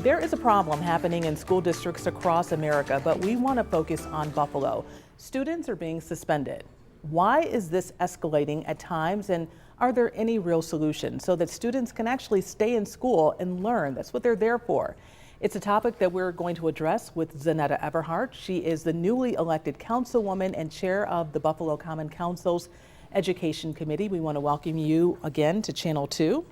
There is a problem happening in school districts across America, but we want to focus on Buffalo. Students are being suspended. Why is this escalating at times, and are there any real solutions so that students can actually stay in school and learn? That's what they're there for. It's a topic that we're going to address with Zeneta Everhart. She is the newly elected councilwoman and chair of the Buffalo Common Council's Education Committee. We want to welcome you again to Channel 2.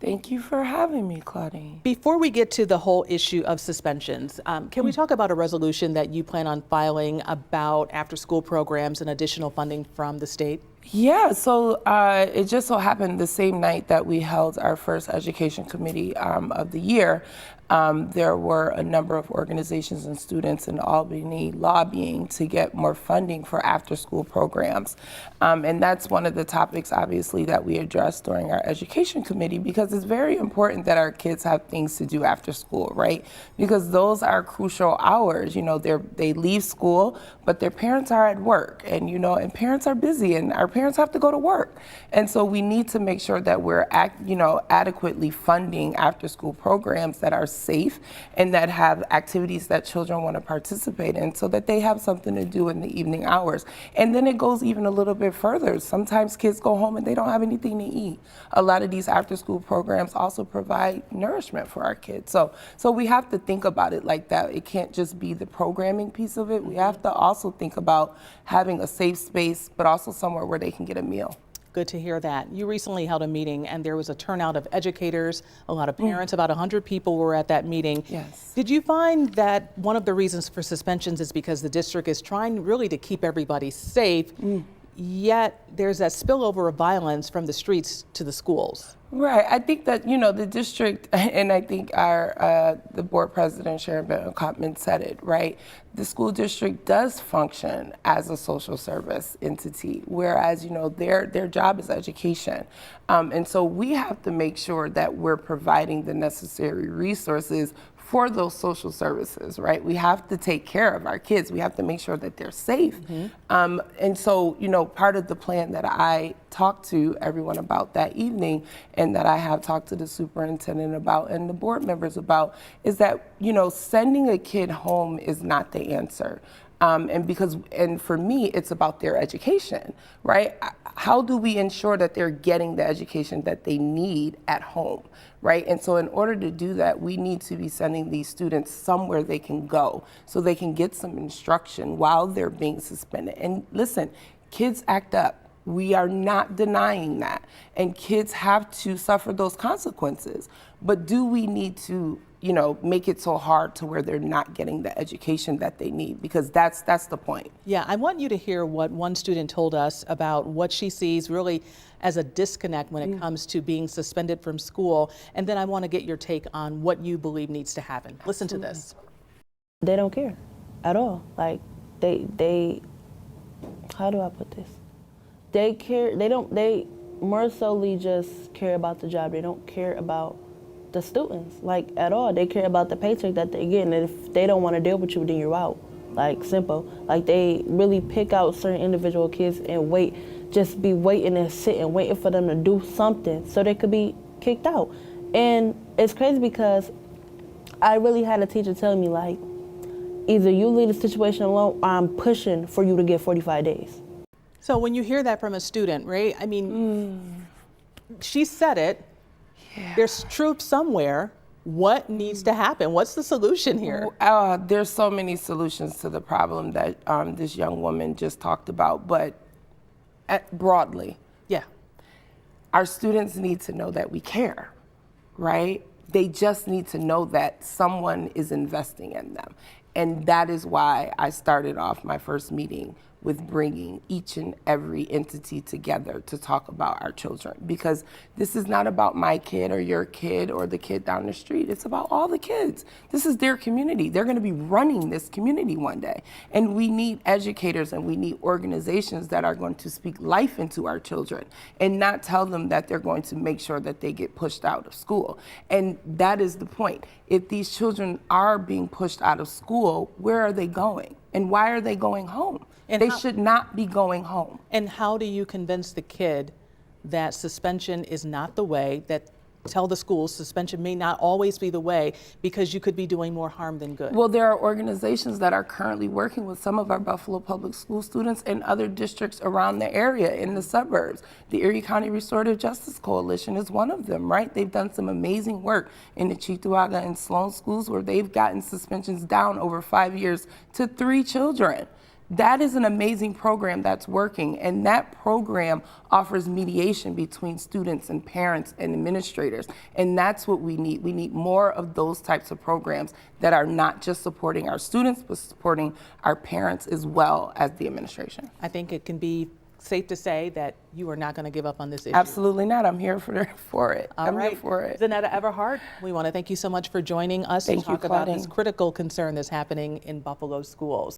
Thank you for having me, Claudine. Before we get to the whole issue of suspensions, can we talk about a resolution that you plan on filing about after-school programs and additional funding from the state? Yeah, so it just so happened the same night that we held our first education committee of the year, there were a number of organizations and students in Albany lobbying to get more funding for after-school programs. And that's one of the topics, obviously, that we addressed during our education committee, because it's very important that our kids have things to do after school, right? Because those are crucial hours. You know, they leave school, but their parents are at work, and and parents are busy, and our parents have to go to work. And so we need to make sure that we're adequately funding after-school programs that are safe and that have activities that children want to participate in, so that they have something to do in the evening hours. And then it goes even a little bit further. Sometimes kids go home and they don't have anything to eat. A lot of these after-school programs also provide nourishment for our kids. So we have to think about it like that. It can't just be the programming piece of it. We have to also think about having a safe space, but also somewhere where they can get a meal. Good to hear that. You recently held a meeting and there was a turnout of educators, a lot of parents, about 100 people were at that meeting. Yes. Did you find that one of the reasons for suspensions is because the district is trying really to keep everybody safe, yet there's that spillover of violence from the streets to the schools? Right. I think that, the district, and I think the board president, Sharon Benton-Kopman, said it, right? The school district does function as a social service entity, whereas, their job is education. And so we have to make sure that we're providing the necessary resources for those social services, right? We have to take care of our kids. We have to make sure that they're safe. And so, part of the plan that I talked to everyone about that evening, and that I have talked to the superintendent about and the board members about, is that, sending a kid home is not the answer. And for me, it's about their education, right? How do we ensure that they're getting the education that they need at home, right? And so in order to do that, we need to be sending these students somewhere they can go so they can get some instruction while they're being suspended. And listen, kids act up. We are not denying that. And kids have to suffer those consequences. But do we need to make it so hard to where they're not getting the education that they need? Because that's the point. Yeah, I want you to hear what one student told us about what she sees really as a disconnect when it comes to being suspended from school. And then I want to get your take on what you believe needs to happen. Listen to this. They don't care at all. Like they how do I put this? They more solely just care about the job. They don't care about the students, like, at all. They care about the paycheck that they're getting, and if they don't want to deal with you, then you're out. Like, simple. Like, they really pick out certain individual kids and just be waiting and sitting, waiting for them to do something so they could be kicked out. And it's crazy because I really had a teacher tell me, like, either you leave the situation alone or I'm pushing for you to get 45 days. So when you hear that from a student, right? I mean, she said it. Yeah. There's truth somewhere. What needs to happen? What's the solution here? There's so many solutions to the problem that this young woman just talked about, but broadly. Yeah. Our students need to know that we care, right? They just need to know that someone is investing in them. And that is why I started off my first meeting with bringing each and every entity together to talk about our children. Because this is not about my kid or your kid or the kid down the street. It's about all the kids. This is their community. They're gonna be running this community one day. And we need educators and we need organizations that are going to speak life into our children and not tell them that they're going to make sure that they get pushed out of school. And that is the point. If these children are being pushed out of school, where are they going? And why are they going home? And they should not be going home. And how do you convince the kid that suspension is not the way, that tell the schools suspension may not always be the way because you could be doing more harm than good? Well, there are organizations that are currently working with some of our Buffalo Public School students and other districts around the area in the suburbs. The Erie County Restorative Justice Coalition is one of them, right? They've done some amazing work in the Cheektowaga and Sloan schools where they've gotten suspensions down over 5 years to 3 children. That is an amazing program that's working, and that program offers mediation between students and parents and administrators, and that's what we need. We need more of those types of programs that are not just supporting our students, but supporting our parents as well as the administration. I think it can be safe to say that you are not going to give up on this issue. Absolutely not. I'm here for it. I'm here for it. Zeneta Everhart, we want to thank you so much for joining us to talk about this critical concern that's happening in Buffalo schools.